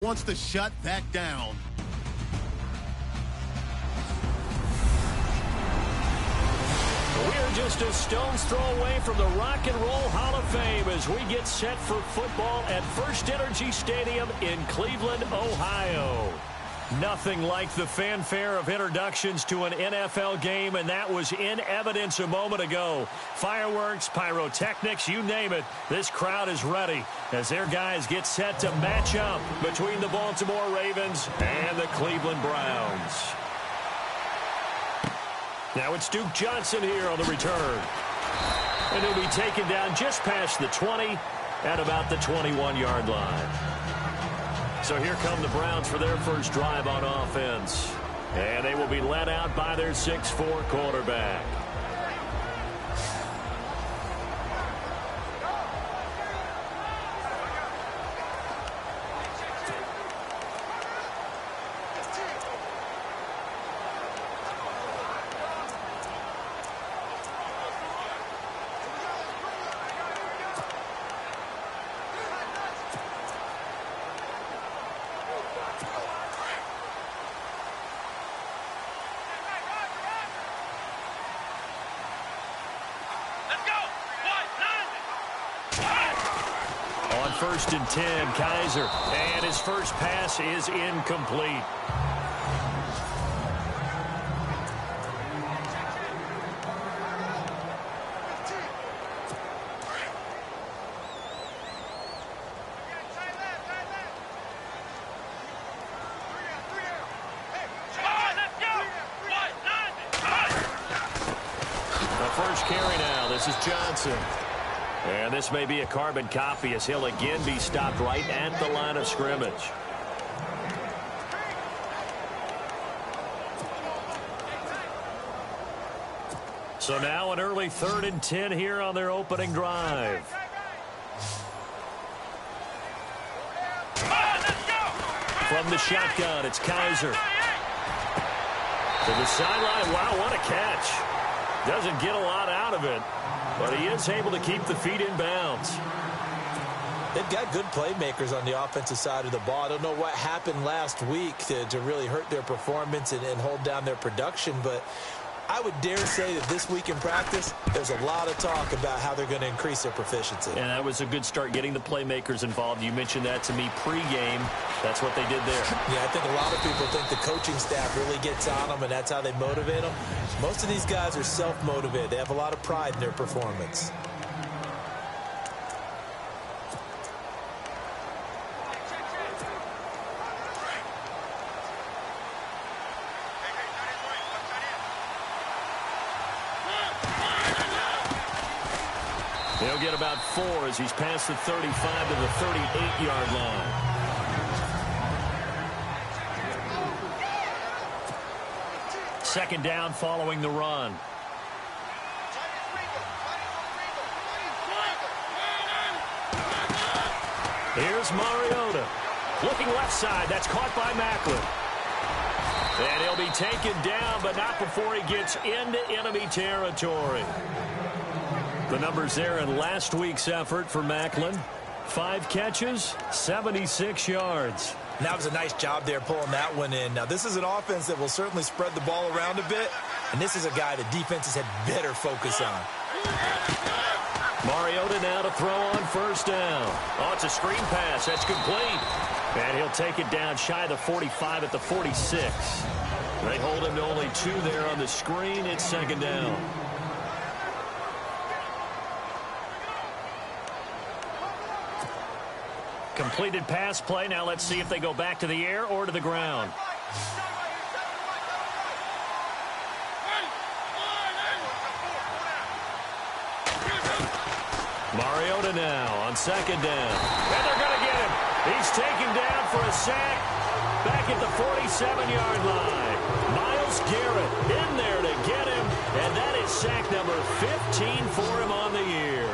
Wants to shut that down. We're just a stone's throw away from the Rock and Roll Hall of Fame as we get set for football at First Energy Stadium in Cleveland, Ohio. Nothing like the fanfare of introductions to an NFL game, and that was in evidence a moment ago. Fireworks, pyrotechnics, you name it. This crowd is ready as their guys get set to match up between the Baltimore Ravens and the Cleveland Browns. Now it's Duke Johnson here on the return. And he'll be taken down just past the 20 at about the 21-yard line. So here come the Browns for their first drive on offense. And they will be led out by their 6'4" quarterback. First and 10, Kaiser. And his first pass is incomplete. The first carry now. This is Johnson. And this may be a carbon copy as he'll again be stopped right at the line of scrimmage. So now an early 3rd and 10 here on their opening drive. From the shotgun, it's Kaiser. To the sideline. Wow, what a catch. Doesn't get a lot out of it. But he is able to keep the feet in bounds. They've got good playmakers on the offensive side of the ball. I don't know what happened last week to really hurt their performance and hold down their production, but I would dare say that this week in practice, there's a lot of talk about how they're going to increase their proficiency. And that was a good start, getting the playmakers involved. You mentioned that to me pregame. That's what they did there. Yeah, I think a lot of people think the coaching staff really gets on them, and that's how they motivate them. Most of these guys are self-motivated. They have a lot of pride in their performance. He'll get about 4 as he's past the 35 to the 38-yard line. Second down following the run. Here's Mariota. Looking left side. That's caught by Macklin. And he'll be taken down, but not before he gets into enemy territory. The numbers there in last week's effort for Macklin. 5 catches, 76 yards. That was a nice job there pulling that one in. Now, this is an offense that will certainly spread the ball around a bit, and this is a guy that defenses had better focus on. Mariota now to throw on first down. Oh, it's a screen pass. That's complete. And he'll take it down shy of the 45 at the 46. They hold him to only 2 there on the screen. It's second down. Completed pass play. Now let's see if they go back to the air or to the ground. Mariota now on second down. And they're going to get him. He's taken down for a sack back at the 47-yard line. Myles Garrett in there to get him. And that is sack number 15 for him on the year.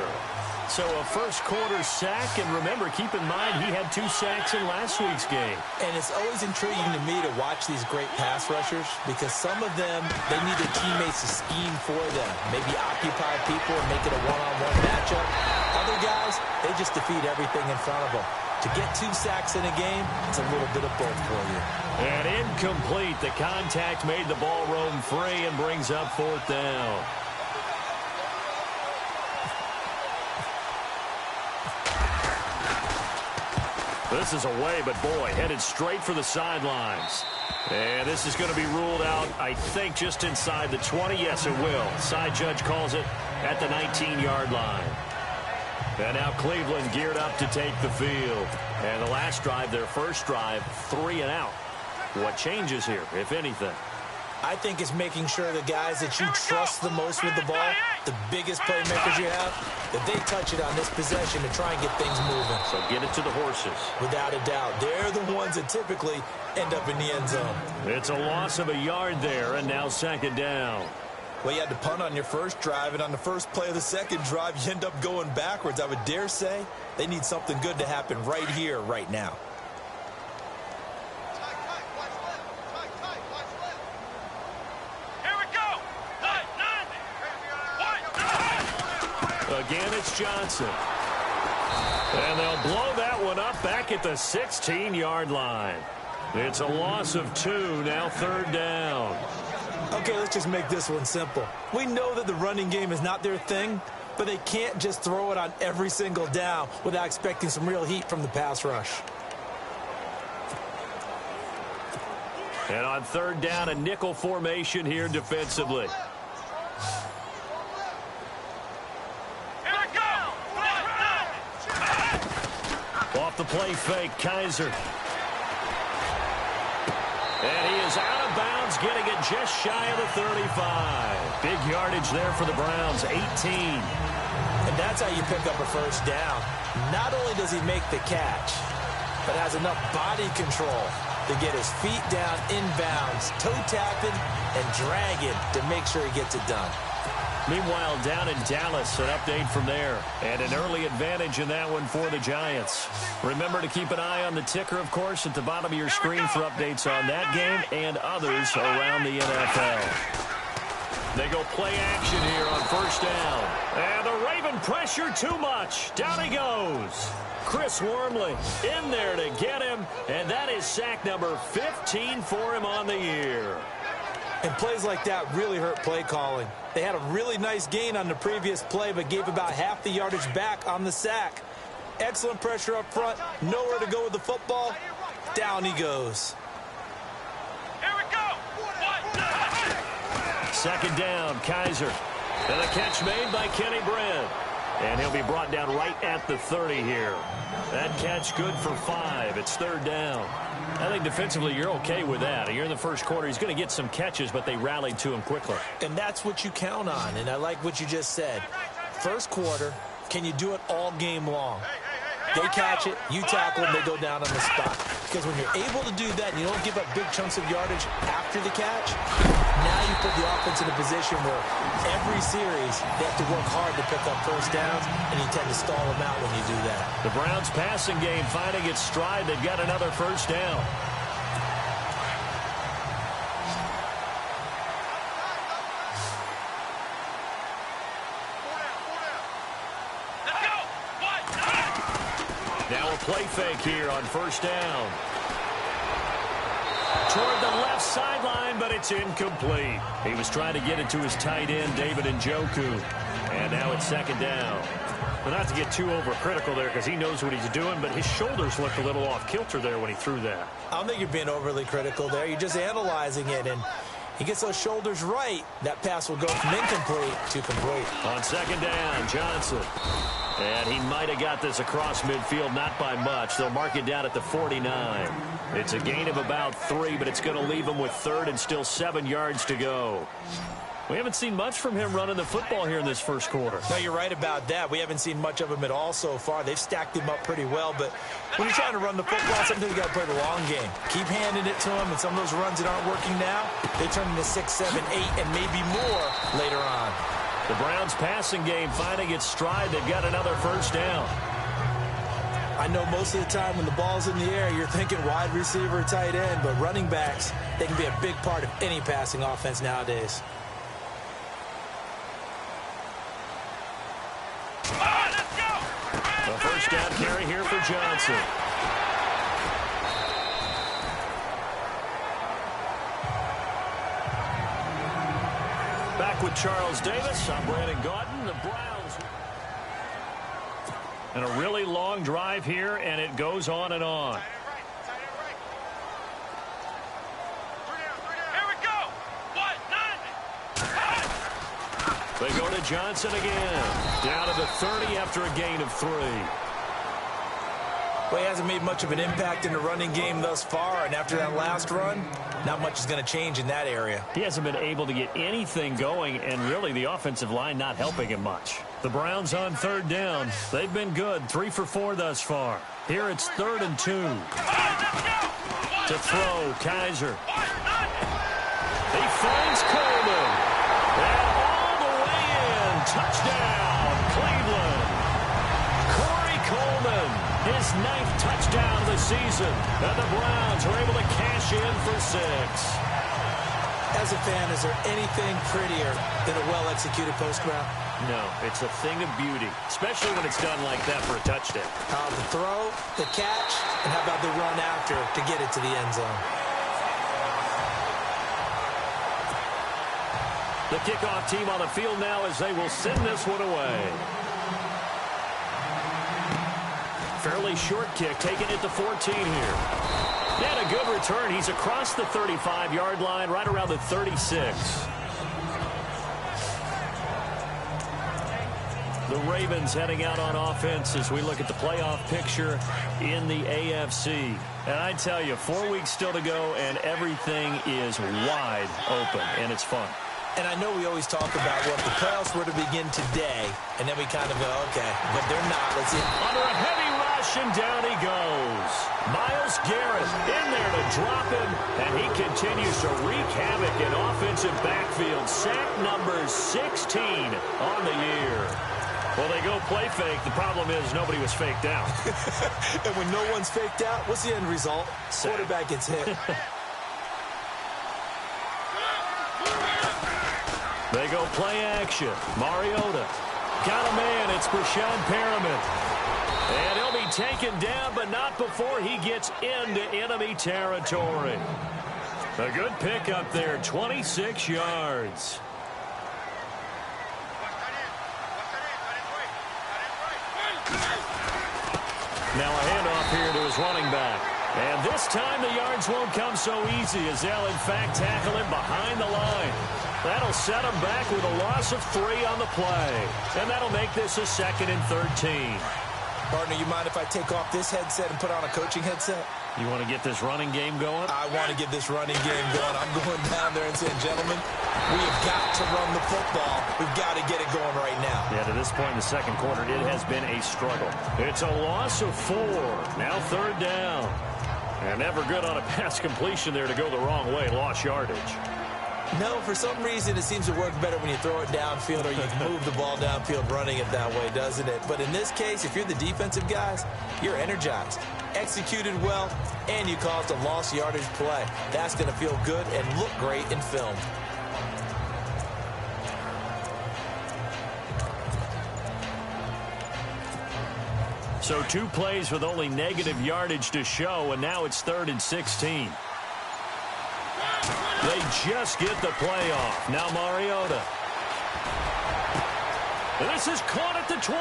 So a first-quarter sack, and remember, keep in mind, he had 2 sacks in last week's game. And it's always intriguing to me to watch these great pass rushers because some of them, they need their teammates to scheme for them, maybe occupy people and make it a one-on-one matchup. Other guys, they just defeat everything in front of them. To get 2 sacks in a game, it's a little bit of both for you. And incomplete. The contact made the ball roam free and brings up 4th down. This is away, but boy, headed straight for the sidelines. And this is going to be ruled out, I think, just inside the 20. Yes, it will. Side judge calls it at the 19-yard line. And now Cleveland geared up to take the field. And the last drive, their first drive, 3 and out. What changes here, if anything? I think it's making sure the guys that you trust the most with the ball, the biggest playmakers you have, that they touch it on this possession to try and get things moving. So get it to the horses. Without a doubt. They're the ones that typically end up in the end zone. It's a loss of a yard there, and now 2nd down. Well, you had to punt on your first drive, and on the first play of the second drive, you end up going backwards. I would dare say they need something good to happen right here, right now. Again, it's Johnson. And they'll blow that one up back at the 16-yard line. It's a loss of 2, now 3rd down. Okay, let's just make this one simple. We know that the running game is not their thing, but they can't just throw it on every single down without expecting some real heat from the pass rush. And on 3rd down, a nickel formation here defensively. Off the play fake, Kaiser. And he is out of bounds, getting it just shy of the 35. Big yardage there for the Browns, 18. And that's how you pick up a first down. Not only does he make the catch, but has enough body control to get his feet down inbounds, toe tapping and dragging to make sure he gets it done. Meanwhile, down in Dallas, an update from there. And an early advantage in that one for the Giants. Remember to keep an eye on the ticker, of course, at the bottom of your screen for updates on that game and others around the NFL. They go play action here on 1st down. And the Raven pressure too much. Down he goes. Chris Wormley in there to get him. And that is sack number 15 for him on the year. And plays like that really hurt play calling. They had a really nice gain on the previous play, but gave about half the yardage back on the sack. Excellent pressure up front. Nowhere to go with the football. Down he goes. Here we go. 2nd down, Kaiser. And a catch made by Kenny Brent. And he'll be brought down right at the 30 here. That catch good for 5. It's 3rd down. I think defensively you're okay with that. You're in the first quarter. He's going to get some catches, but they rallied to him quickly. And that's what you count on, and I like what you just said. First quarter, can you do it all game long? They catch it, you tackle them, they go down on the spot. Because when you're able to do that and you don't give up big chunks of yardage after the catch, now you put the offense in a position where every series they have to work hard to pick up first downs, and you tend to stall them out when you do that. The Browns passing game finding its stride. They've got another first down. Now a play fake here on 1st down. Toward the left sideline, but it's incomplete. He was trying to get it to his tight end, David Njoku. And now it's 2nd down. But not to get too overcritical there because he knows what he's doing, but his shoulders looked a little off kilter there when he threw that. I don't think you're being overly critical there. You're just analyzing it, and he gets those shoulders right. That pass will go from incomplete to complete. On 2nd down, Johnson. And he might have got this across midfield, not by much. They'll mark it down at the 49. It's a gain of about 3, but it's going to leave him with 3rd and still 7 yards to go. We haven't seen much from him running the football here in this first quarter. No, you're right about that. We haven't seen much of him at all so far. They've stacked him up pretty well, but when you're trying to run the football, sometimes you got to play the long game. Keep handing it to him, and some of those runs that aren't working now, they turn into 6, 7, 8, and maybe more later on. The Browns passing game finding its stride. They've got another first down. I know most of the time when the ball's in the air, you're thinking wide receiver, tight end, but running backs, they can be a big part of any passing offense nowadays. A first down carry here for Johnson. back with Charles Davis. I'm Brandon Gaudin. The Browns. And a really long drive here, and it goes on and on. They go to Johnson again. Down to the 30 after a gain of 3. Well, he hasn't made much of an impact in the running game thus far, and after that last run, not much is going to change in that area. He hasn't been able to get anything going, and really the offensive line not helping him much. The Browns on 3rd down. They've been good, 3 for 4 thus far. Here it's 3rd and 2. To throw, Kaiser. He finds Coleman. And all the way in. Touchdown, Cleveland. Corey Coleman, his 9th touchdown of the season. And the Browns are able to cash in for 6. As a fan, is there anything prettier than a well-executed post route? No, it's a thing of beauty, especially when it's done like that for a touchdown. The throw, the catch, and how about the run after to get it to the end zone? The kickoff team on the field now as they will send this one away. Fairly short kick, taking it to 14 here. And a good return. He's across the 35-yard line, right around the 36. The Ravens heading out on offense as we look at the playoff picture in the AFC. And I tell you, 4 weeks still to go, and everything is wide open, and it's fun. And I know we always talk about, well, if the playoffs were to begin today, and then we kind of go, okay, but they're not. Let's see. Under a heavy rush, and down he goes. Myles Garrett in there to drop him, and he continues to wreak havoc in offensive backfield. Sack number 16 on the year. Well, they go play fake. The problem is nobody was faked out. And when no one's faked out, what's the end result? Sack. Quarterback gets hit. They go play action. Mariota. Got a man. It's Brashad Perriman. And he'll be taken down, but not before he gets into enemy territory. A good pickup there. 26 yards. Now a handoff here to his running back. And this time the yards won't come so easy as they'll, in fact, tackle him behind the line. That'll set him back with a loss of 3 on the play. And that'll make this a 2nd and 13. Partner, you mind if I take off this headset and put on a coaching headset? You want to get this running game going? I want to get this running game going. I'm going down there and saying, gentlemen, we've got to run the football. We've got to get it going right now. Yeah, to this point in the second quarter, it has been a struggle. It's a loss of 4. Now 3rd down. And never good on a pass completion there to go the wrong way. Lost yardage. No, for some reason, it seems to work better when you throw it downfield or you move the ball downfield running it that way, doesn't it? But in this case, if you're the defensive guys, you're energized, executed well, and you caused a lost yardage play. That's going to feel good and look great in film. So 2 plays with only negative yardage to show, and now it's 3rd and 16. They just get the play off. Now Mariota. And this is caught at the 20.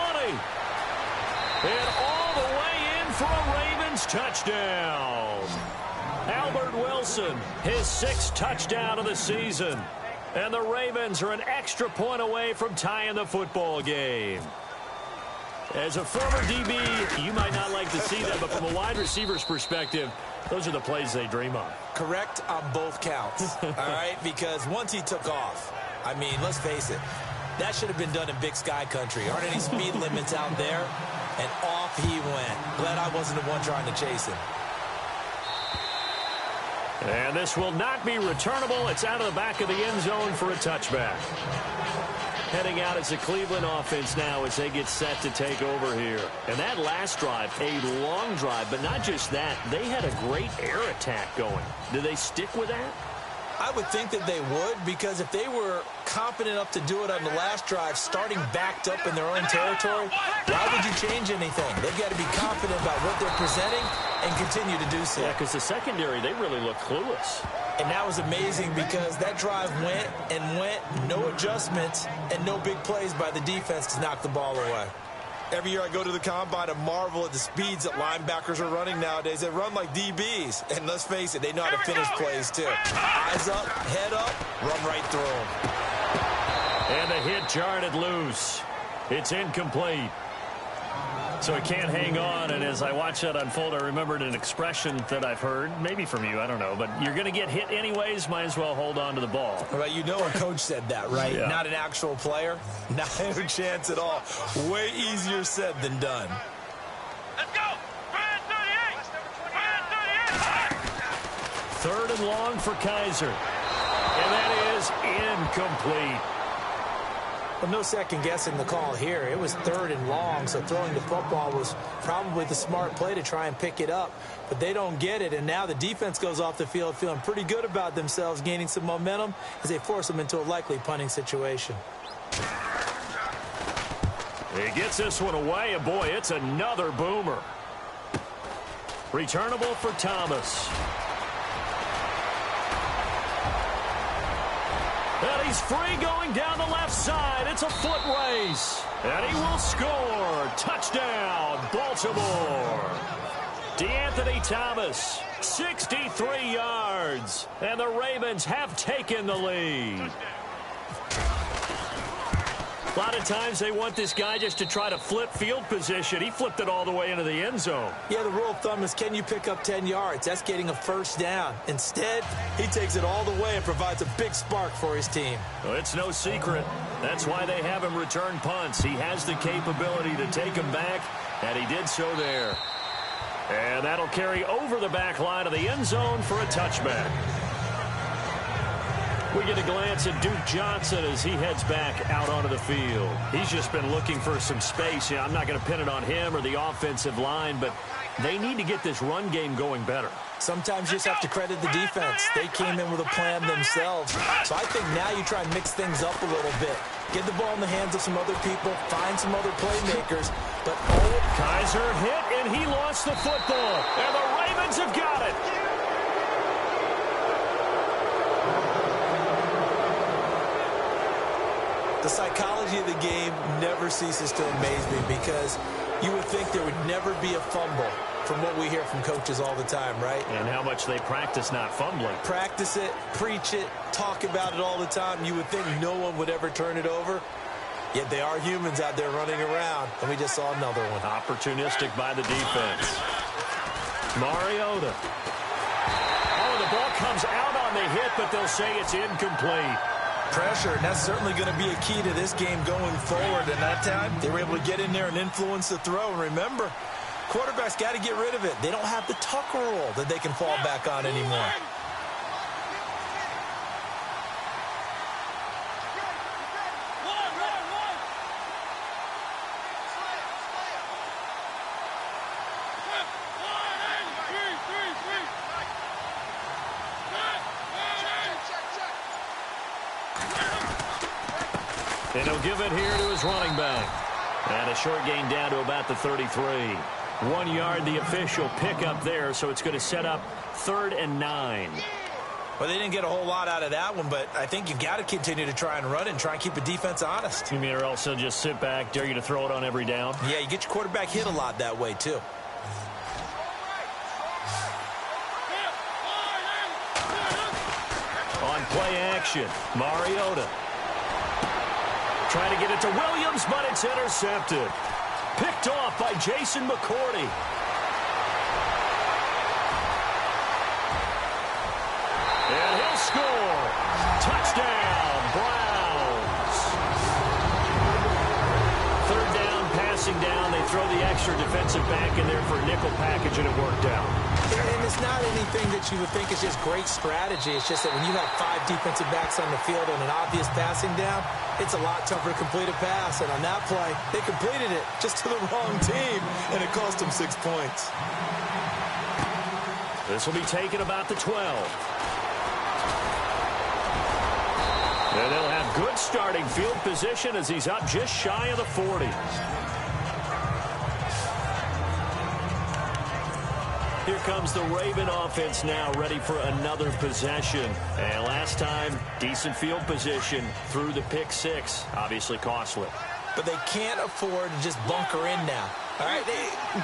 And all the way in for a Ravens touchdown. Albert Wilson, his 6th touchdown of the season. And the Ravens are an extra point away from tying the football game. As a former DB, you might not like to see that, but from a wide receiver's perspective, those are the plays they dream of. Correct on both counts, all right? Because once he took off, I mean, let's face it, that should have been done in Big Sky country. Aren't any speed limits out there? And off he went. Glad I wasn't the one trying to chase him. And this will not be returnable. It's out of the back of the end zone for a touchback. Heading out as the Cleveland offense now as they get set to take over here. And that last drive, a long drive, but not just that. They had a great air attack going. Do they stick with that? I would think that they would, because if they were confident enough to do it on the last drive, starting backed up in their own territory, why would you change anything? They've got to be confident about what they're presenting and continue to do so. Yeah, because the secondary, they really look clueless. And that was amazing because that drive went and went, no adjustments, and no big plays by the defense to knock the ball away. Every year I go to the combine and marvel at the speeds that linebackers are running nowadays. They run like DBs. And let's face it, they know how to finish plays too. Eyes up, head up, run right through them. And the hit jarred it loose. It's incomplete. So it can't hang on, and as I watch that unfold, I remembered an expression that I've heard, maybe from you, I don't know, but you're going to get hit anyways, might as well hold on to the ball. Well, you know a coach said that, right? Yeah. Not an actual player. Not a chance at all. Way easier said than done. Let's go. 38. 3rd and long for Kaiser. And that is incomplete. Well, no second guessing the call here. It was 3rd and long, so throwing the football was probably the smart play to try and pick it up. But they don't get it, and now the defense goes off the field feeling pretty good about themselves, gaining some momentum as they force them into a likely punting situation. He gets this one away, and boy, it's another boomer. Returnable for Thomas. And he's free going down the left side. It's a foot race. And he will score. Touchdown, Baltimore. DeAnthony Thomas, 63 yards. And the Ravens have taken the lead. A lot of times they want this guy just to try to flip field position. He flipped it all the way into the end zone. Yeah, the rule of thumb is, can you pick up 10 yards? That's getting a first down. Instead, he takes it all the way and provides a big spark for his team. Well, it's no secret. That's why they have him return punts. He has the capability to take them back, and he did so there. And that'll carry over the back line of the end zone for a touchback. We get a glance at Duke Johnson as he heads back out onto the field. He's just been looking for some space. I'm not going to pin it on him or the offensive line, but they need to get this run game going better. Sometimes you just have to credit the defense. They came in with a plan themselves. So I think now you try and mix things up a little bit. Get the ball in the hands of some other people, find some other playmakers. But Kaiser hit, and he lost the football. And the Ravens have got it. The psychology of the game never ceases to amaze me because you would think there would never be a fumble from what we hear from coaches all the time, right? And how much they practice not fumbling. Practice it, preach it, talk about it all the time. You would think no one would ever turn it over. Yet they are humans out there running around, and we just saw another one. Opportunistic by the defense. Mariota. Oh, the ball comes out on the hit, but they'll say it's incomplete. Pressure, and that's certainly going to be a key to this game going forward. And that time, they were able to get in there and influence the throw. And remember, quarterbacks got to get rid of it. They don't have the tuck rule that they can fall back on anymore. And he'll give it here to his running back. And a short gain down to about the 33. 1 yard, the official pickup there, so it's going to set up 3rd and 9. Well, they didn't get a whole lot out of that one, but I think you've got to continue to try and run and try and keep the defense honest. You mean or else they'll just sit back, dare you to throw it on every down? Yeah, you get your quarterback hit a lot that way, too. On play action, Mariota. Trying to get it to Williams, but it's intercepted. Picked off by Jason McCourty. And he'll score. Touchdown, Browns. 3rd down, passing down. They throw the extra defensive back in there for a nickel package, and it worked out. And it's not anything that you would think is just great strategy. It's just that when you have 5 defensive backs on the field on an obvious passing down, it's a lot tougher to complete a pass. And on that play, they completed it just to the wrong team, and it cost them 6 points. This will be taken about the 12. And they'll have good starting field position as he's up just shy of the 40. Here comes the Raven offense now, ready for another possession. And last time, decent field position through the pick six. Obviously costly. But they can't afford to just bunker in now. All right,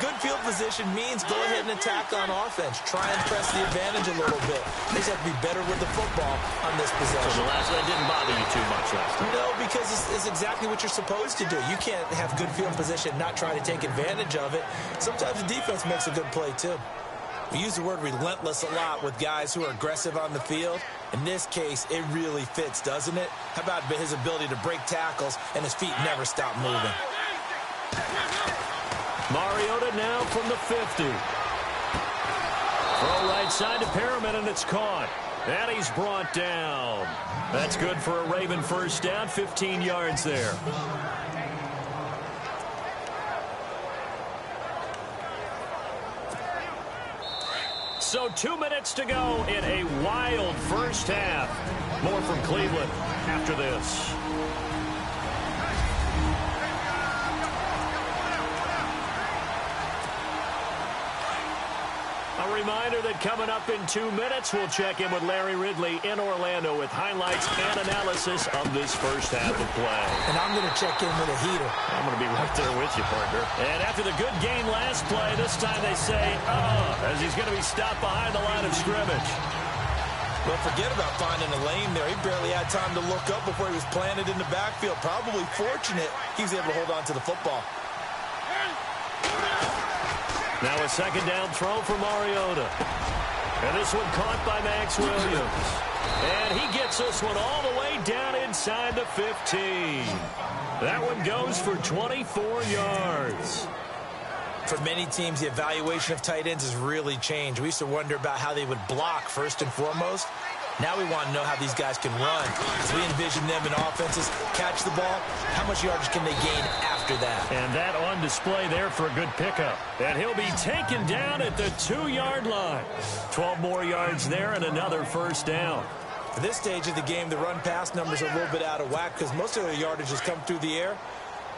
good field position means go ahead and attack on offense. Try and press the advantage a little bit. They just have to be better with the football on this possession. So the last one didn't bother you too much last time? No, because it's exactly what you're supposed to do. You can't have good field position, not try to take advantage of it. Sometimes the defense makes a good play, too. We use the word relentless a lot with guys who are aggressive on the field. In this case, it really fits, doesn't it? How about his ability to break tackles and his feet never stop moving? Mariota now from the 50. Throw right side to Perriman, and it's caught. And he's brought down. That's good for a Raven first down, 15 yards there. So 2 minutes to go in a wild first half. More from Cleveland after this. A reminder that coming up in 2 minutes, we'll check in with Larry Ridley in Orlando with highlights and analysis of this first half of play. And I'm going to check in with a heater. I'm going to be right there with you, partner. And after the good game last play, this time they say, as he's going to be stopped behind the line of scrimmage. Well, forget about finding a lane there. He barely had time to look up before he was planted in the backfield. Probably fortunate he was able to hold on to the football. Now a second down throw for Mariota. And this one caught by Max Williams. And he gets this one all the way down inside the 15. That one goes for 24 yards. For many teams, the evaluation of tight ends has really changed. We used to wonder about how they would block first and foremost. Now we want to know how these guys can run. As we envision them in offenses, catch the ball, how much yardage can they gain after that? And that on display there for a good pickup. And he'll be taken down at the 2-yard line. 12 more yards there and another first down. For this stage of the game, the run-pass numbers are a little bit out of whack because most of their yardage has come through the air.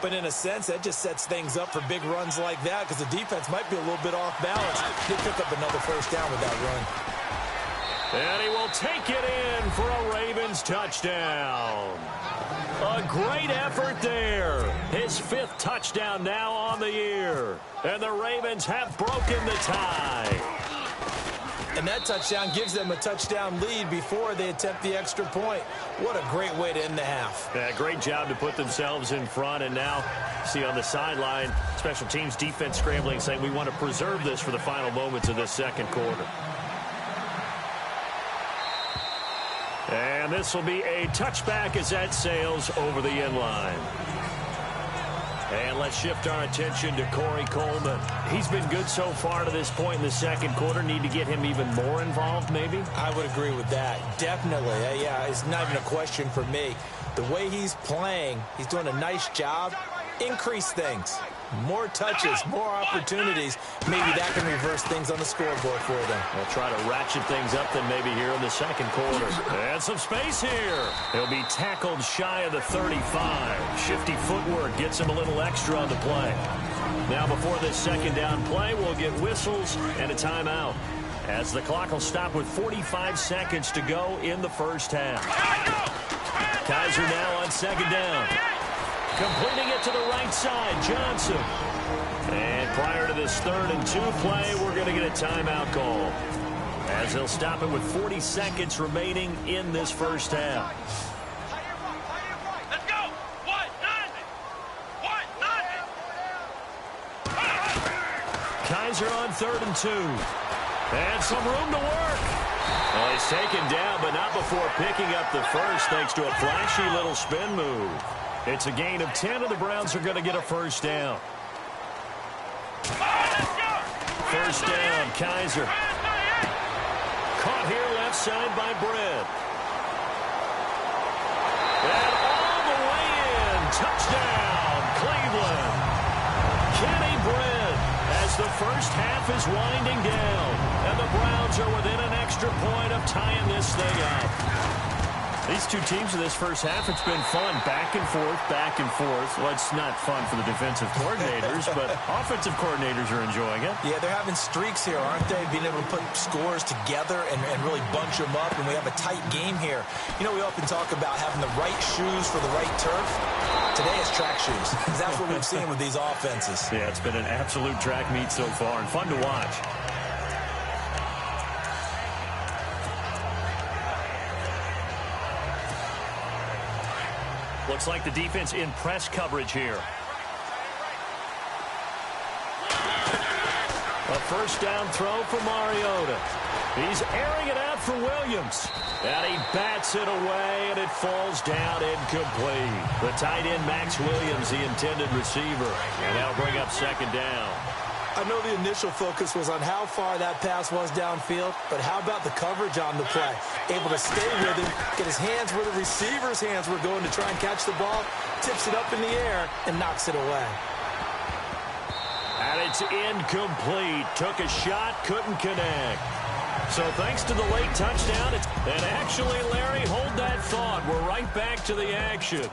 But in a sense, that just sets things up for big runs like that because the defense might be a little bit off balance. They pick up another first down with that run. And he will take it in for a Ravens touchdown. A great effort there. His 5th touchdown now on the year. And the Ravens have broken the tie. And that touchdown gives them a touchdown lead before they attempt the extra point. What a great way to end the half. Yeah, great job to put themselves in front. And now, see on the sideline, special teams defense scrambling, saying we want to preserve this for the final moments of this second quarter. And this will be a touchback as that sails over the end line. And let's shift our attention to Corey Coleman. He's been good so far to this point in the second quarter. Need to get him even more involved, maybe? I would agree with that. Definitely. Yeah, it's not even a question for me. The way he's playing, he's doing a nice job. Increase things. More touches, more opportunities. Maybe that can reverse things on the scoreboard for them. They'll try to ratchet things up then maybe here in the second quarter. And some space here. He'll be tackled shy of the 35. Shifty footwork gets him a little extra on the play. Now before this second down play, we'll get whistles and a timeout, as the clock will stop with 45 seconds to go in the first half. Kaiser now on second down. Completing it to the right side, Johnson. And prior to this 3rd and 2 play, we're going to get a timeout call, as they'll stop it with 40 seconds remaining in this first half. Let's go. 1-0. Kaiser on 3rd and 2. And some room to work. Well, he's taken down, but not before picking up the first, thanks to a flashy little spin move. It's a gain of 10, and the Browns are going to get a first down. First down, Kaiser. Caught here left side by Brett. And all the way in. Touchdown, Cleveland. Kenny Brett, as the first half is winding down. And the Browns are within an extra point of tying this thing up. These two teams in this first half, it's been fun. Back and forth, back and forth. Well, it's not fun for the defensive coordinators, but offensive coordinators are enjoying it. Yeah, they're having streaks here, aren't they? Being able to put scores together and really bunch them up, and we have a tight game here. You know, we often talk about having the right shoes for the right turf. Today is track shoes. That's what we've seen with these offenses. Yeah, it's been an absolute track meet so far and fun to watch. Looks like the defense in press coverage here. A first down throw for Mariota. He's airing it out for Williams. And he bats it away, and it falls down incomplete. The tight end, Max Williams, the intended receiver. And that'll bring up second down. I know the initial focus was on how far that pass was downfield, but how about the coverage on the play? Able to stay with him, get his hands where the receiver's hands were going to try and catch the ball, tips it up in the air, and knocks it away. And it's incomplete. Took a shot, couldn't connect. So thanks to the late touchdown, and actually, Larry, hold that thought. We're right back to the action.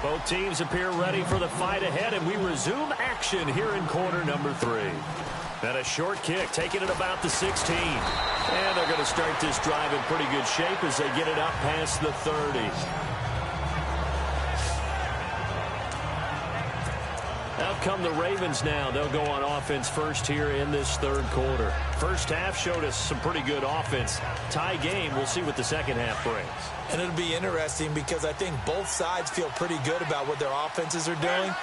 Both teams appear ready for the fight ahead, and we resume action here in quarter number 3. And a short kick, taking it about the 16. And they're going to start this drive in pretty good shape as they get it up past the 30. Out come the Ravens now. They'll go on offense first here in this third quarter. First half showed us some pretty good offense. Tie game. We'll see what the second half brings. And it'll be interesting because I think both sides feel pretty good about what their offenses are doing.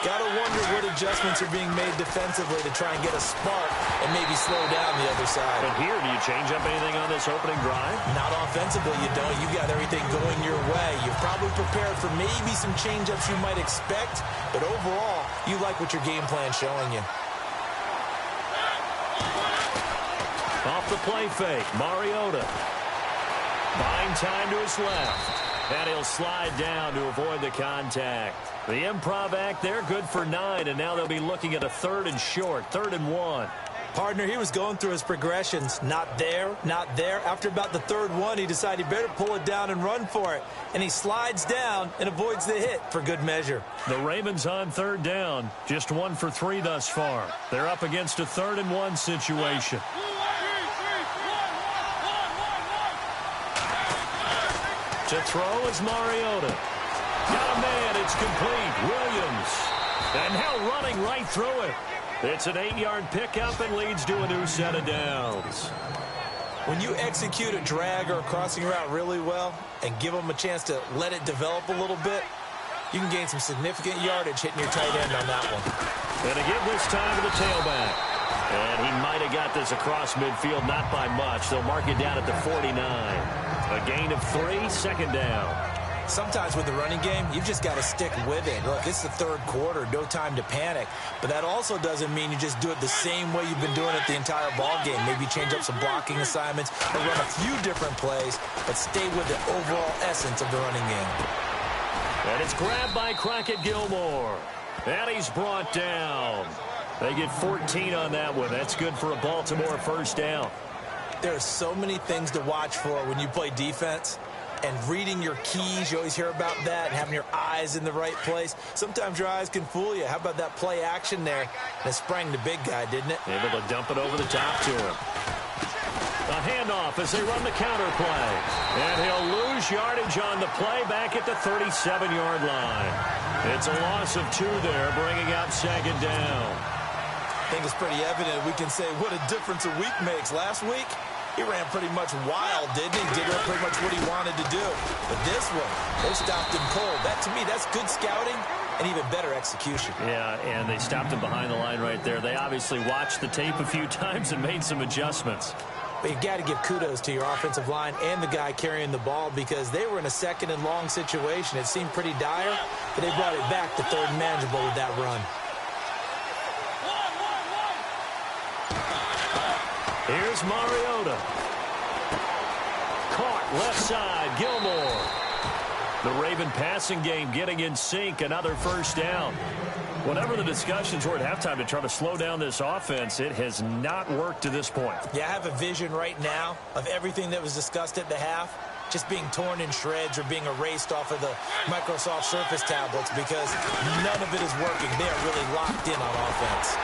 Got to wonder what adjustments are being made defensively to try and get a spark and maybe slow down the other side. But here, do you change up anything on this opening drive? Not offensively, you don't. You got everything going your way. You're probably prepared for maybe some change-ups you might expect, but overall, you like what your game plan's showing you. Off the play fake, Mariota. Buying time to his left. And he'll slide down to avoid the contact. The improv act there, good for 9, and now they'll be looking at a 3rd and short, 3rd and 1. Partner, he was going through his progressions. Not there, not there. After about the 3rd one, he decided he better pull it down and run for it. And he slides down and avoids the hit for good measure. The Ravens on 3rd down, just 1 for 3 thus far. They're up against a 3rd and 1 situation. To throw is Mariota. Got a man, it's complete. Williams. And now running right through it. It's an 8-yard pickup and leads to a new set of downs. When you execute a drag or a crossing route really well and give them a chance to let it develop a little bit, you can gain some significant yardage hitting your tight end on that one. And again this time to the tailback. And he might have got this across midfield, not by much. They'll mark it down at the 49. A gain of 3, 2nd down. Sometimes with the running game, you've just got to stick with it. Look, it's the 3rd quarter, no time to panic. But that also doesn't mean you just do it the same way you've been doing it the entire ball game. Maybe change up some blocking assignments or run a few different plays, but stay with the overall essence of the running game. And it's grabbed by Crockett Gilmore. And he's brought down. They get 14 on that one. That's good for a Baltimore first down. There are so many things to watch for when you play defense. And reading your keys, you always hear about that, and having your eyes in the right place. Sometimes your eyes can fool you. How about that play action there? And it sprang the big guy, didn't it? Able to dump it over the top to him. A handoff as they run the counter play. And he'll lose yardage on the play back at the 37-yard line. It's a loss of 2 there, bringing up 2nd down. I think it's pretty evident we can say what a difference a week makes. Last week, he ran pretty much wild, didn't he? Did pretty much what he wanted to do. But this one, they stopped him cold. That, to me, that's good scouting and even better execution. Yeah, and they stopped him behind the line right there. They obviously watched the tape a few times and made some adjustments. But you've got to give kudos to your offensive line and the guy carrying the ball because they were in a 2nd and long situation. It seemed pretty dire, but they brought it back to 3rd and manageable with that run. Here's Mariota. Caught left side, Gilmore. The Raven passing game getting in sync, another first down. Whatever the discussions were at halftime to try to slow down this offense, it has not worked to this point. Yeah, I have a vision right now of everything that was discussed at the half just being torn in shreds or being erased off of the Microsoft Surface tablets because none of it is working. They are really locked in on offense.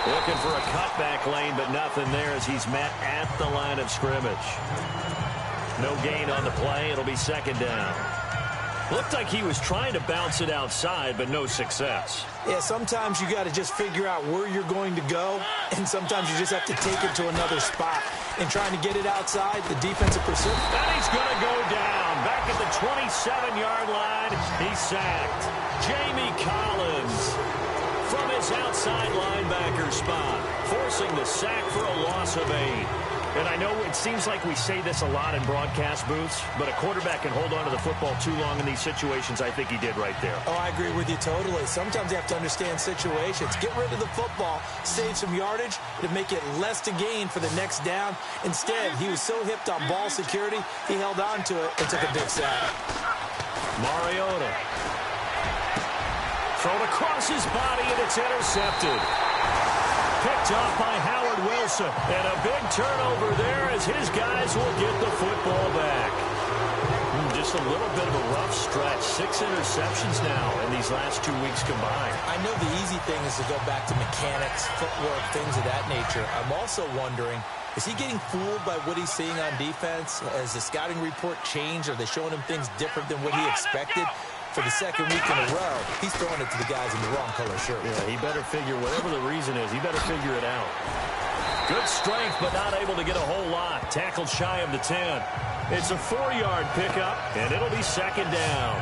Looking for a cutback lane, but nothing there as he's met at the line of scrimmage. No gain on the play. It'll be second down. Looked like he was trying to bounce it outside, but no success. Yeah, sometimes you got to just figure out where you're going to go, and sometimes you just have to take it to another spot. And trying to get it outside, the defensive pursuit. And he's going to go down. Back at the 27-yard line, he's sacked. Jamie Collins from his outside linebacker spot, forcing the sack for a loss of 8. And I know it seems like we say this a lot in broadcast booths, but a quarterback can hold on to the football too long in these situations. I think he did right there. Oh, I agree with you totally. Sometimes you have to understand situations. Get rid of the football, save some yardage to make it less to gain for the next down. Instead, he was so hipped on ball security, he held on to it and took a big sack. Mariota. Thrown across his body, and it's intercepted. Picked off by Howard Wilson. And a big turnover there as his guys will get the football back. Just a little bit of a rough stretch. 6 interceptions now in these last 2 weeks combined. I know the easy thing is to go back to mechanics, footwork, things of that nature. I'm also wondering, is he getting fooled by what he's seeing on defense? Has the scouting report changed? Are they showing him things different than what he expected? For the second week in a row, he's throwing it to the guys in the wrong color shirt. Yeah, he better figure, whatever the reason is, he better figure it out. Good strength, but not able to get a whole lot. Tackled shy of the 10. It's a 4-yard pickup, and it'll be second down.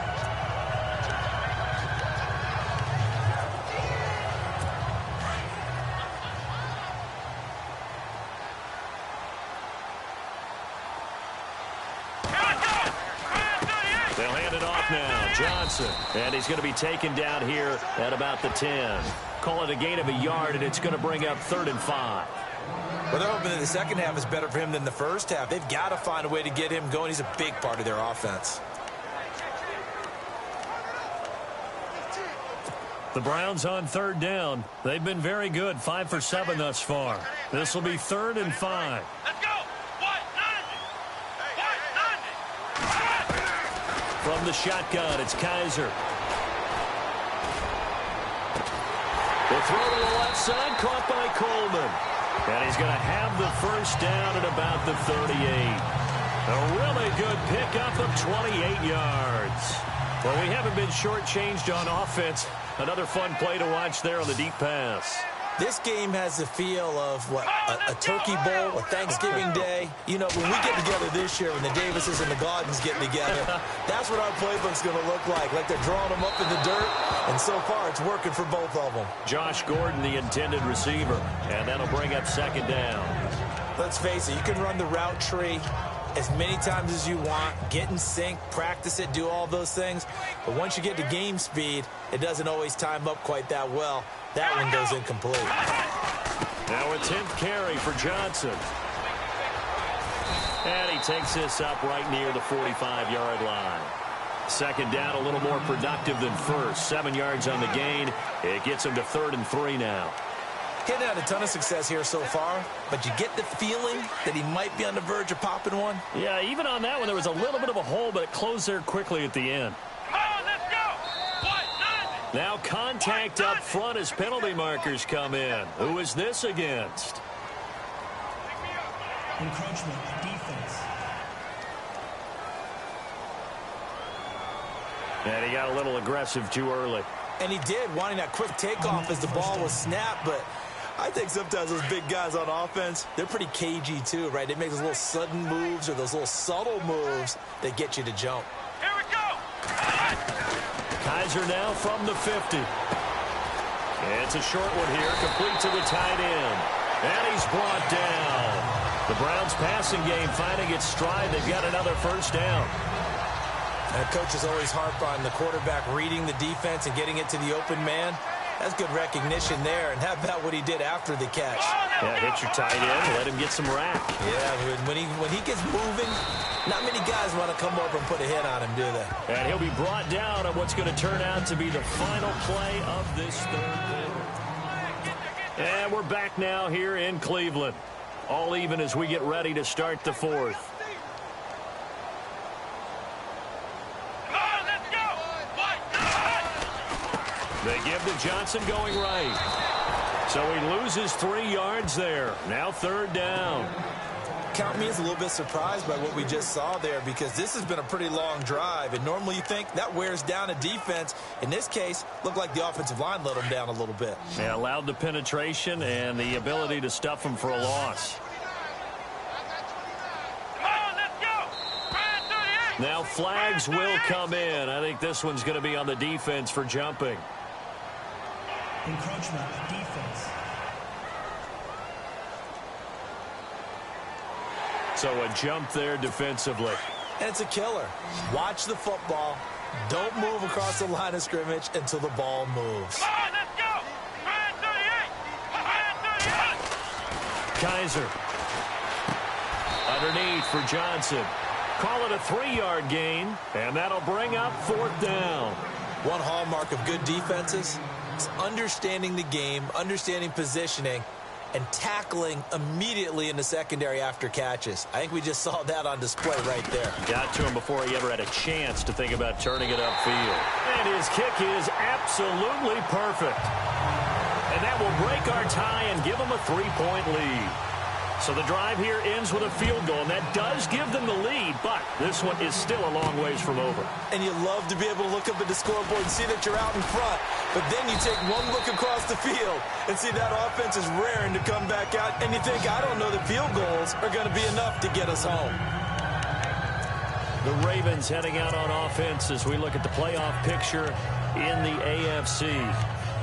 They'll hand it off now. Johnson. And he's going to be taken down here at about the 10. Call it a gain of a yard, and it's going to bring up 3rd and 5. Well, they're hoping that the second half is better for him than the first half. They've got to find a way to get him going. He's a big part of their offense. The Browns on 3rd down. They've been very good, 5 for 7 thus far. This will be 3rd and 5. Let's go. From the shotgun, it's Kaiser. The throw to the left side, caught by Coleman. And he's going to have the first down at about the 38. A really good pickup of 28 yards. Well, we haven't been shortchanged on offense. Another fun play to watch there on the deep pass. This game has the feel of, what, a turkey bowl, a Thanksgiving day. You know, when we get together this year, when the Davises and the Gordons get together, that's what our playbook's going to look like they're drawing them up in the dirt, and so far it's working for both of them. Josh Gordon, the intended receiver, and that'll bring up second down. Let's face it, you can run the route tree as many times as you want, get in sync, practice it, do all those things, but once you get to game speed, it doesn't always time up quite that well. That one goes incomplete. Now a 10th carry for Johnson. And he takes this up right near the 45-yard line. Second down, a little more productive than first. 7 yards on the gain. It gets him to 3rd and 3 now. He hadn't had a ton of success here so far, but you get the feeling that he might be on the verge of popping one. Yeah, even on that one, there was a little bit of a hole, but it closed there quickly at the end. Now contact up front as penalty markers come in. Who is this against? Encroachment defense. And he got a little aggressive too early. And he did, wanting that quick takeoff as the ball was snapped, but I think sometimes those big guys on offense, they're pretty cagey too, right? They make those little sudden moves or those little subtle moves that get you to jump. Here we go. Kaiser now from the 50. It's a short one here, complete to the tight end. And he's brought down. The Browns passing game finding its stride. They've got another first down. And coaches always harp on the quarterback reading the defense and getting it to the open man. That's good recognition there. And how about what he did after the catch? Yeah, hit your tight end, let him get some rack. Yeah, when he gets moving, not many guys want to come over and put a hit on him, do they? And he'll be brought down on what's going to turn out to be the final play of this third quarter. And we're back now here in Cleveland. All even as we get ready to start the fourth. They give to Johnson going right. So he loses 3 yards there. Now third down. Count me as a little bit surprised by what we just saw there, because this has been a pretty long drive, and normally you think that wears down a defense. In this case, looked like the offensive line let them down a little bit. Yeah, allowed the penetration and the ability to stuff them for a loss. Now flags will come in. I think this one's going to be on the defense for jumping. Encroachment, defense. So a jump there defensively. And it's a killer. Watch the football. Don't move across the line of scrimmage until the ball moves. Kaiser. Underneath for Johnson. Call it a 3-yard gain, and that'll bring up fourth down. One hallmark of good defenses is understanding the game, understanding positioning, and tackling immediately in the secondary after catches. I think we just saw that on display right there. Got to him before he ever had a chance to think about turning it upfield. And his kick is absolutely perfect. And that will break our tie and give them a 3-point lead. So the drive here ends with a field goal, and that does give them the lead, but this one is still a long ways from over. And you love to be able to look up at the scoreboard and see that you're out in front, but then you take one look across the field and see that offense is raring to come back out, and you think, I don't know that field goals are going to be enough to get us home. The Ravens heading out on offense as we look at the playoff picture in the AFC.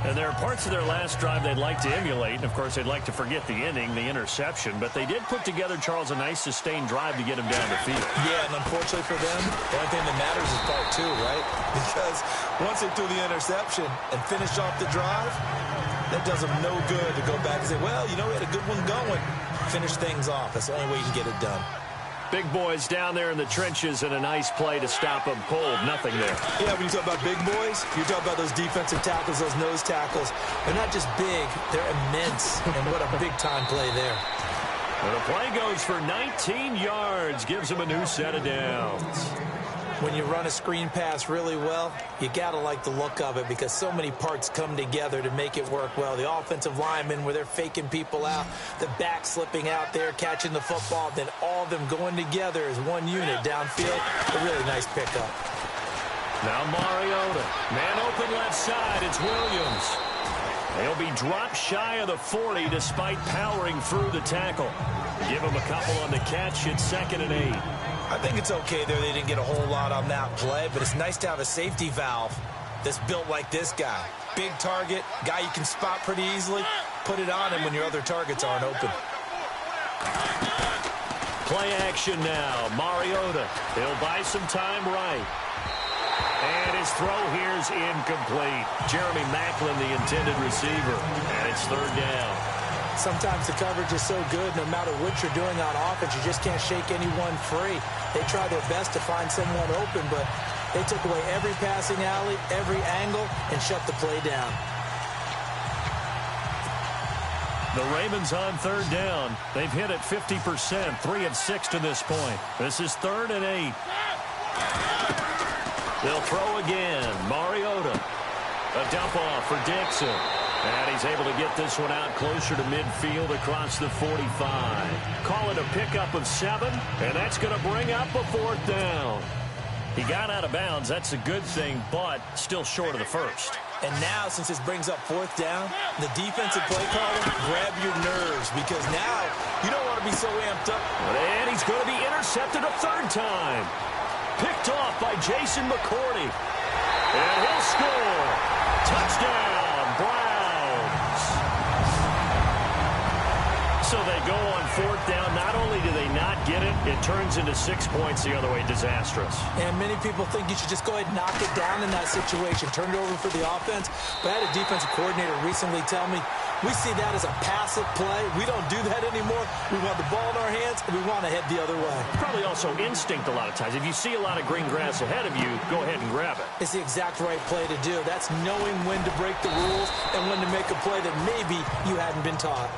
And there are parts of their last drive they'd like to emulate. And, of course, they'd like to forget the ending, the interception. But they did put together, Charles, a nice sustained drive to get him down the field. Yeah, and unfortunately for them, the only thing that matters is part 2, right? Because once they threw the interception and finished off the drive, that does them no good to go back and say, well, you know, we had a good one going. Finish things off. That's the only way you can get it done. Big boys down there in the trenches and a nice play to stop them cold. Nothing there. Yeah, when you talk about big boys, you talk about those defensive tackles, those nose tackles. They're not just big, they're immense. And what a big-time play there. And the play goes for 19 yards. Gives them a new set of downs. When you run a screen pass really well, you got to like the look of it because so many parts come together to make it work well. The offensive linemen, where they're faking people out, the back slipping out there, catching the football, then all of them going together as one unit downfield. A really nice pickup. Now Mariota. Man open left side. It's Williams. They'll be dropped shy of the 40 despite powering through the tackle. Give him a couple on the catch. It's 2nd and 8. I think it's okay there. They didn't get a whole lot on that play, but it's nice to have a safety valve that's built like this guy. Big target, guy you can spot pretty easily. Put it on him when your other targets aren't open. Play action now. Mariota. He'll buy some time right. And his throw here's incomplete. Jeremy Maclin, the intended receiver. And it's 3rd down. Sometimes the coverage is so good, no matter what you're doing on offense, you just can't shake anyone free. They try their best to find someone open, but they took away every passing alley, every angle, and shut the play down. The Ravens on 3rd down. They've hit it 50%, 3 of 6 to this point. This is 3rd and 8. They'll throw again. Mariota. A dump off for Dixon. And he's able to get this one out closer to midfield across the 45. Call it a pickup of 7, and that's going to bring up a 4th down. He got out of bounds. That's a good thing, but still short of the first. And now, since this brings up 4th down, the defensive play caller, grab your nerves, because now you don't want to be so amped up. And he's going to be intercepted a 3rd time. Picked off by Jason McCourty. And he'll score. Touchdown, Browns. So they go on 4th down. Not only do they not get it, it turns into 6 points the other way. Disastrous. And many people think you should just go ahead and knock it down in that situation. Turn it over for the offense. But I had a defensive coordinator recently tell me, we see that as a passive play. We don't do that anymore. We want the ball in our hands, and we want to head the other way. Probably also instinct a lot of times. If you see a lot of green grass ahead of you, go ahead and grab it. It's the exact right play to do. That's knowing when to break the rules and when to make a play that maybe you hadn't been taught.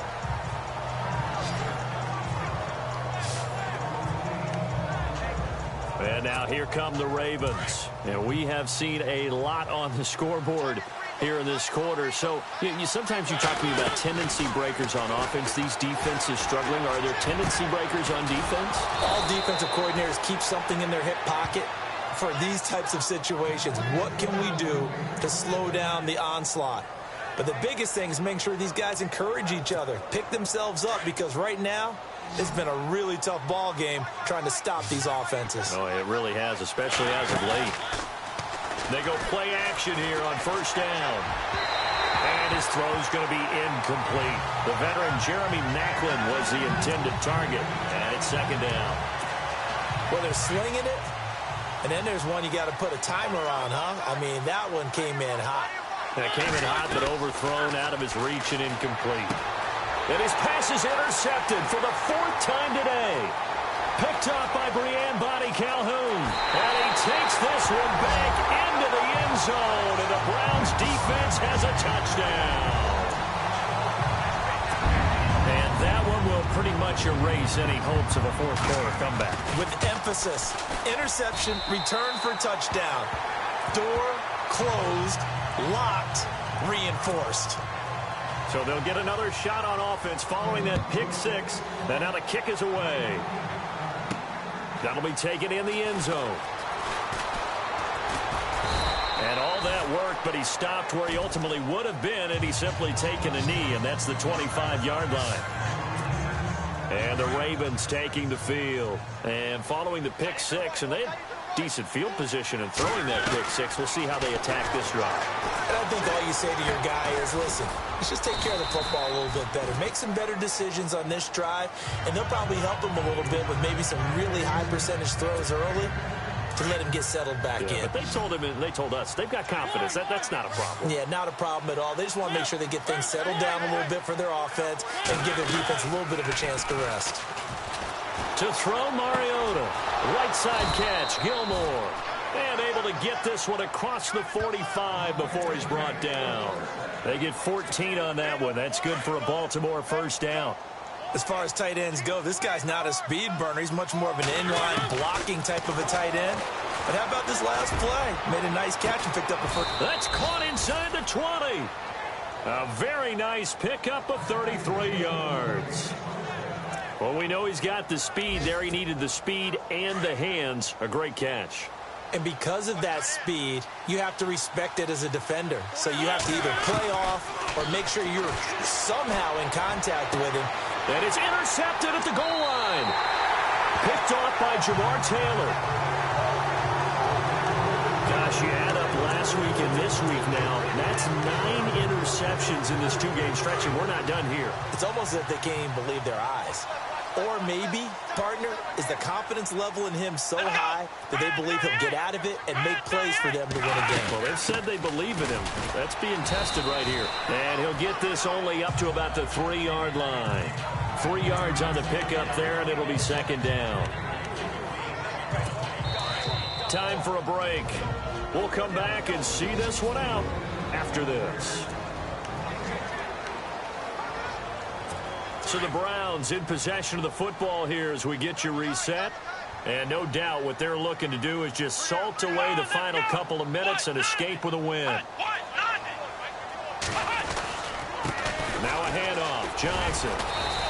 And now here come the Ravens. And we have seen a lot on the scoreboard here in this quarter. So sometimes you talk to me about tendency breakers on offense. These defenses struggling. Are there tendency breakers on defense? All defensive coordinators keep something in their hip pocket for these types of situations. What can we do to slow down the onslaught? But the biggest thing is making sure these guys encourage each other, pick themselves up, because right now it's been a really tough ball game trying to stop these offenses. Oh, it really has, especially as of late. They go play action here on first down. And his throw's going to be incomplete. The veteran Jeremy Maclin was the intended target. And it's second down. Well, they're slinging it. And then there's one you got to put a timer on, huh? I mean, that one came in hot. That came in hot, but overthrown out of his reach and incomplete. And his pass is intercepted for the 4th time today. Picked up by Breanne Body Calhoun. And he takes this one back into the end zone. And the Browns defense has a touchdown. And that one will pretty much erase any hopes of a fourth quarter comeback. With emphasis, interception, return for touchdown. Door closed, locked, reinforced. So they'll get another shot on offense following that pick six. And now the kick is away. That'll be taken in the end zone. And all that worked, but he stopped where he ultimately would have been, and he's simply taken a knee, and that's the 25-yard line. And the Ravens taking the field. And following the pick six, and they had decent field position in throwing that pick six. We'll see how they attack this drive. And I think all you say to your guy is, listen, let's just take care of the football a little bit better. Make some better decisions on this drive, and they'll probably help him a little bit with maybe some really high percentage throws early to let him get settled back in. But they told him, and they told us, they've got confidence. That's not a problem. Yeah, not a problem at all. They just want to make sure they get things settled down a little bit for their offense and give their defense a little bit of a chance to rest. To throw, Mariota. Right side catch, Gilmore. And able to get this one across the 45 before he's brought down. They get 14 on that one. That's good for a Baltimore first down. As far as tight ends go, this guy's not a speed burner. He's much more of an inline blocking type of a tight end. But how about this last play? Made a nice catch and picked up a first. That's caught inside the 20. A very nice pickup of 33 yards. Well, we know he's got the speed there. He needed the speed and the hands. A great catch. And because of that speed, you have to respect it as a defender. So you have to either play off or make sure you're somehow in contact with him. And it's intercepted at the goal line. Picked off by Jamar Taylor. Gosh, you add up last week and this week now. That's 9 interceptions in this two-game stretch, and we're not done here. It's almost as if they can't even believe their eyes. Or maybe, partner, is the confidence level in him so high that they believe he'll get out of it and make plays for them to win a game. Well, they've said they believe in him. That's being tested right here. And he'll get this only up to about the 3-yard line. 3 yards on the pickup there, and it'll be second down. Time for a break. We'll come back and see this one out after this. So the Browns in possession of the football here as we get you reset. And no doubt what they're looking to do is just salt away the final couple of minutes and escape with a win. Now a handoff. Johnson.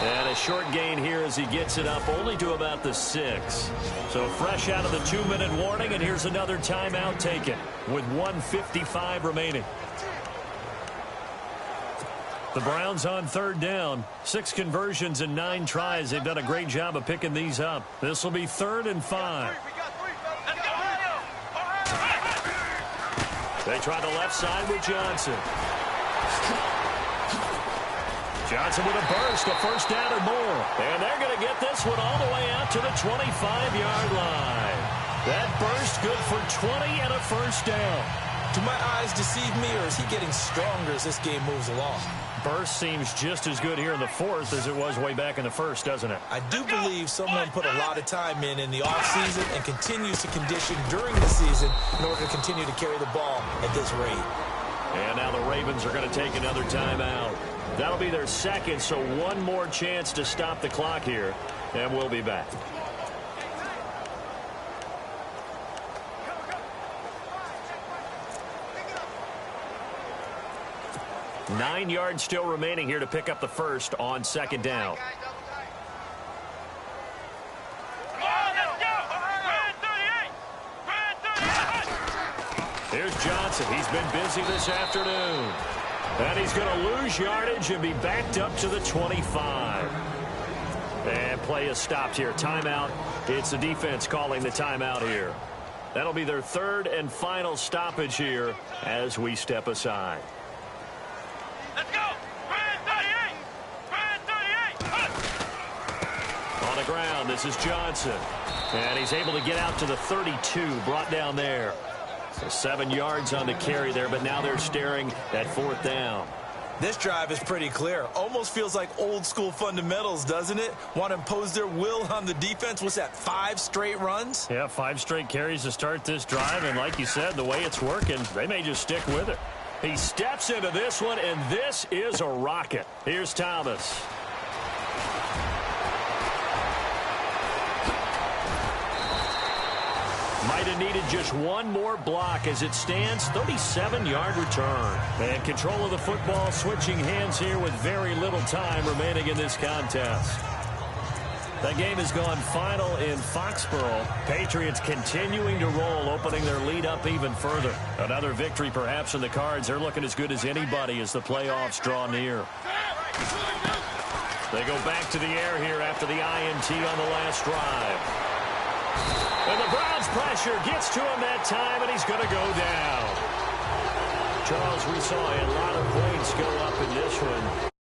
And a short gain here as he gets it up only to about the 6. So fresh out of the 2-minute warning, and here's another timeout taken with 1:55 remaining. The Browns on third down. 6 conversions and 9 tries. They've done a great job of picking these up. This will be 3rd and 5. They try the left side with Johnson. Johnson with a burst, a first down or more. And they're going to get this one all the way out to the 25-yard line. That burst good for 20 and a first down. Do my eyes deceive me, or is he getting stronger as this game moves along? Burst seems just as good here in the fourth as it was way back in the first, doesn't it? I do believe someone put a lot of time in the offseason and continues to condition during the season in order to continue to carry the ball at this rate. And now the Ravens are going to take another timeout. That'll be their second, so one more chance to stop the clock here, and we'll be back. Nine yards still remaining here to pick up the first on second down. Here's Johnson. He's been busy this afternoon. And he's going to lose yardage and be backed up to the 25. And play is stopped here. Timeout. It's the defense calling the timeout here. That'll be their third and final stoppage here as we step aside. Let's go! On the ground, this is Johnson. And he's able to get out to the 32, brought down there. So 7 yards on the carry there, but now they're staring at fourth down. This drive is pretty clear. Almost feels like old school fundamentals, doesn't it? Want to impose their will on the defense. What's that, 5 straight runs? Yeah, 5 straight carries to start this drive, and like you said, the way it's working, they may just stick with it. He steps into this one, and this is a rocket. Here's Thomas. Might have needed just one more block. As it stands, 37-yard return. And control of the football switching hands here with very little time remaining in this contest. That game has gone final in Foxborough. Patriots continuing to roll, opening their lead up even further. Another victory perhaps in the cards. They're looking as good as anybody as the playoffs draw near. They go back to the air here after the INT on the last drive. And the Browns' pressure gets to him that time, and he's going to go down. Charles, we saw a lot of points go up in this one.